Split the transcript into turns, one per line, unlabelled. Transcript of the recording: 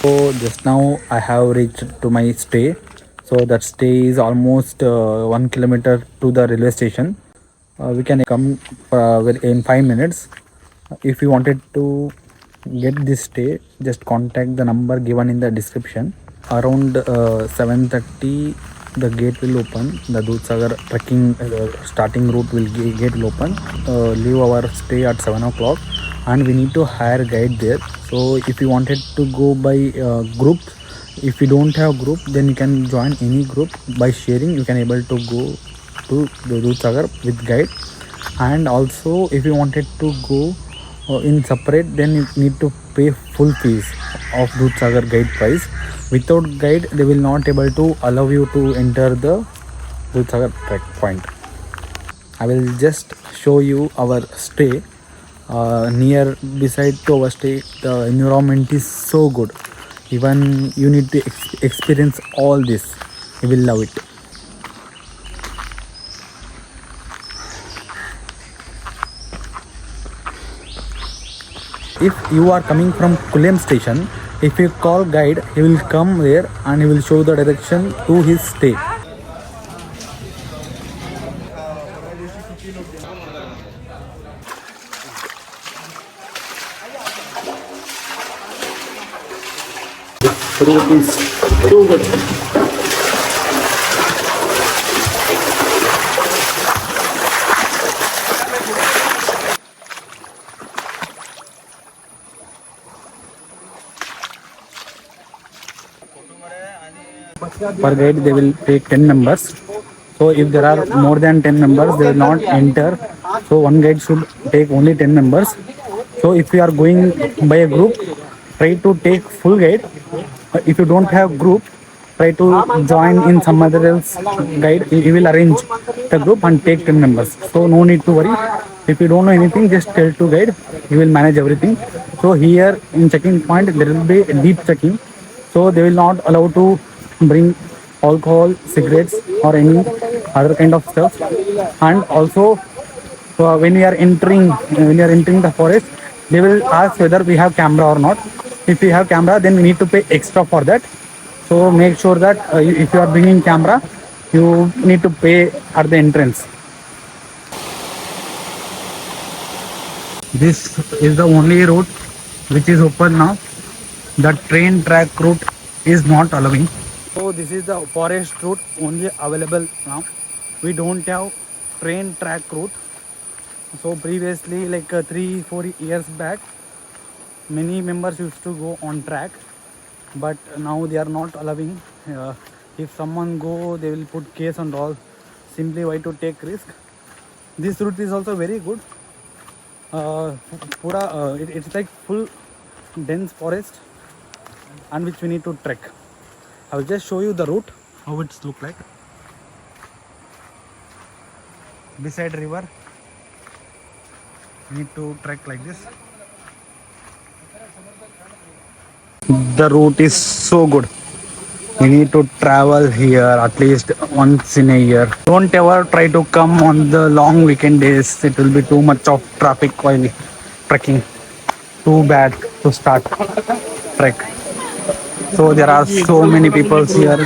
So just now I have reached to my stay. So that stay is almost 1 kilometer to the railway station. We can come in 5 minutes. If you wanted to get this stay, just contact the number given in the description. Around 7:30, the gate will open. The Dudhsagar trekking starting route will gate will open. Leave our stay at 7 o'clock, and we need to hire guide there. So if you wanted to go by group, if you don't have group, then you can join any group by sharing. You can able to go to the Dudhsagar with guide, and also if you wanted to go in separate, then you need to pay full fees of Dudhsagar guide price. Without guide, they will not able to allow you to enter the Dudhsagar trek point. I will just show you our stay. Near beside to our stay, the environment is so good. Even you need to experience all this. You will love it. If you are coming from Kulem station, if you call guide, he will come there and he will show the direction to his stay. This route is too good. Per guide they will take 10 members. So if there are more than 10 members, they will not enter. So one guide should take only 10 members. So if you are going by a group, try to take full guide. If you don't have group, try to join in some other else guide. He will arrange the group and take 10 members. So no need to worry. If you don't know anything, just tell to guide. He will manage everything. So here in checking point, there will be a deep checking. So they will not allow to bring alcohol, cigarettes, or any other kind of stuff. And also, when we are entering the forest, they will ask whether we have camera or not. If we have camera, then we need to pay extra for that. So make sure that if you are bringing camera, you need to pay at the entrance. This is the only route which is open now. The train track route is not allowing. So this is the forest route only available now. We don't have train track route. So previously, like 3-4 years back, many members used to go on track, but now they are not allowing. If someone go, they will put case and all. Simply why to take risk. This route is also very good. It's like full dense forest, and which we need to trek. I will just show you the route, how it's look like. Beside river, we need to trek like this. The route is so good. You need to travel here at least once in a year. Don't ever try to come on the long weekend days. It will be too much of traffic while trekking. Too bad to start trek. So there are so many people here.